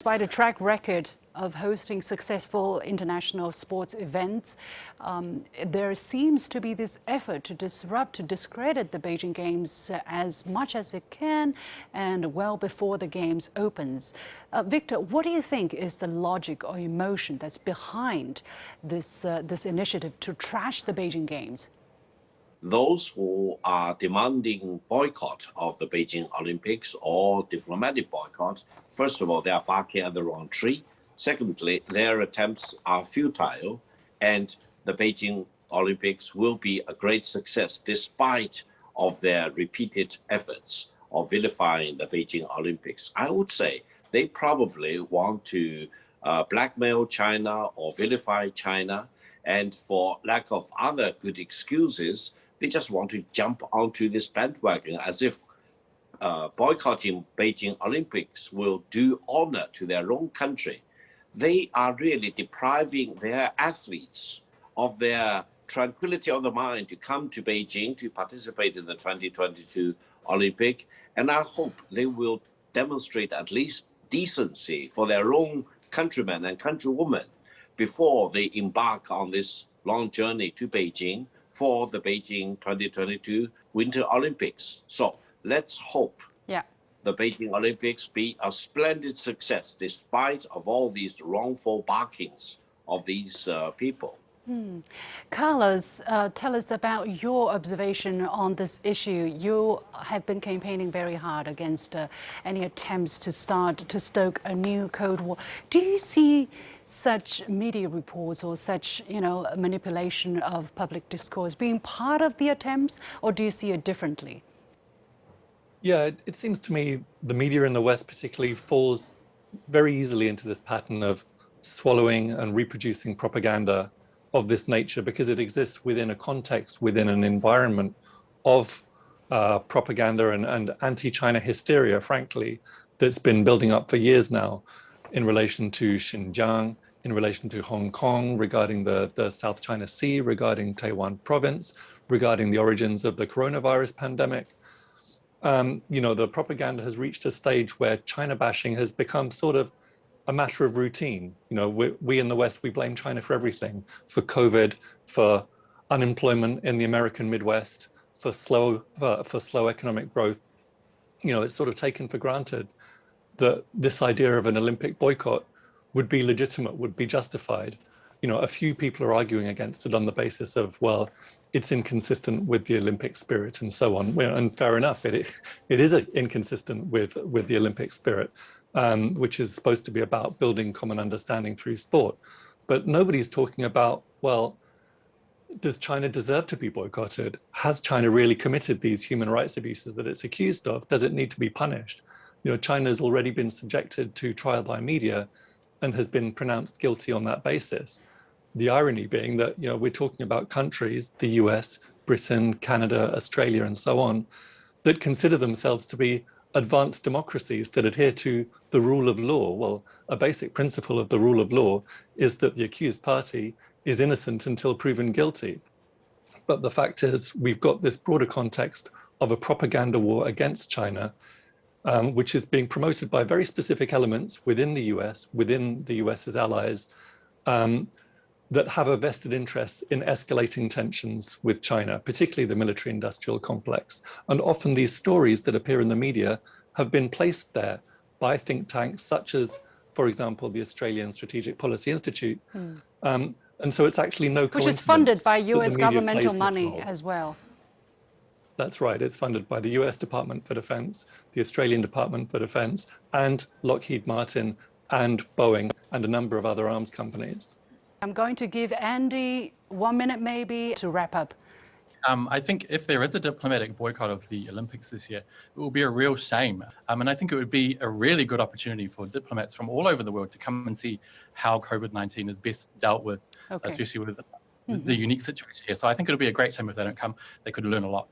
Despite a track record of hosting successful international sports events, there seems to be this effort to disrupt, to discredit the Beijing Games as much as it can and well before the Games opens. Victor, what do you think is the logic or emotion that's behind this initiative to trash the Beijing Games? Those who are demanding boycott of the Beijing Olympics or diplomatic boycotts, first of all, they are barking at the wrong tree. Secondly, their attempts are futile, and the Beijing Olympics will be a great success despite of their repeated efforts of vilifying the Beijing Olympics. I would say they probably want to blackmail China or vilify China, and for lack of other good excuses, they just want to jump onto this bandwagon as if boycotting Beijing Olympics will do honor to their own country. They are really depriving their athletes of their tranquility of the mind to come to Beijing to participate in the 2022 Olympic. And I hope they will demonstrate at least decency for their own countrymen and countrywomen before they embark on this long journey to Beijing for the Beijing 2022 Winter Olympics. So let's hope the Beijing Olympics be a splendid success despite of all these wrongful barkings of these people. Carlos, tell us about your observation on this issue. You have been campaigning very hard against any attempts to stoke a new Cold War. Do you see such media reports or such, manipulation of public discourse being part of the attempts, or do you see it differently? Yeah, it seems to me the media in the West particularly falls very easily into this pattern of swallowing and reproducing propaganda of this nature because it exists within a context, within an environment of propaganda and anti-China hysteria, frankly, that's been building up for years now in relation to Xinjiang, in relation to Hong Kong, regarding the South China Sea, regarding Taiwan province, regarding the origins of the coronavirus pandemic. The propaganda has reached a stage where China bashing has become sort of a matter of routine. We in the West, we blame China for everything, for COVID, for unemployment in the American Midwest, for slow economic growth. It's sort of taken for granted that this idea of an Olympic boycott would be legitimate, would be justified. A few people are arguing against it on the basis of, well, it's inconsistent with the Olympic spirit and so on. And fair enough, it is inconsistent with the Olympic spirit, which is supposed to be about building common understanding through sport. But nobody's talking about, well, does China deserve to be boycotted? Has China really committed these human rights abuses that it's accused of? Does it need to be punished? China's already been subjected to trial by media and has been pronounced guilty on that basis. The irony being that, we're talking about countries, the US, Britain, Canada, Australia, and so on, that consider themselves to be advanced democracies that adhere to the rule of law. Well, a basic principle of the rule of law is that the accused party is innocent until proven guilty. But the fact is, we've got this broader context of a propaganda war against China, which is being promoted by very specific elements within the US's allies, that have a vested interest in escalating tensions with China, particularly the military-industrial complex. And often these stories that appear in the media have been placed there by think tanks such as, for example, the Australian Strategic Policy Institute. And so it's actually no coincidence. Which is funded by US governmental money as well. That's right. It's funded by the US Department for Defense, the Australian Department for Defense, and Lockheed Martin and Boeing and a number of other arms companies. I'm going to give Andy 1 minute maybe to wrap up. I think if there is a diplomatic boycott of the Olympics this year, it will be a real shame. And I think it would be a really good opportunity for diplomats from all over the world to come and see how COVID-19 is best dealt with, especially with the unique situation here. So I think it'll be a great shame if they don't come. They could learn a lot.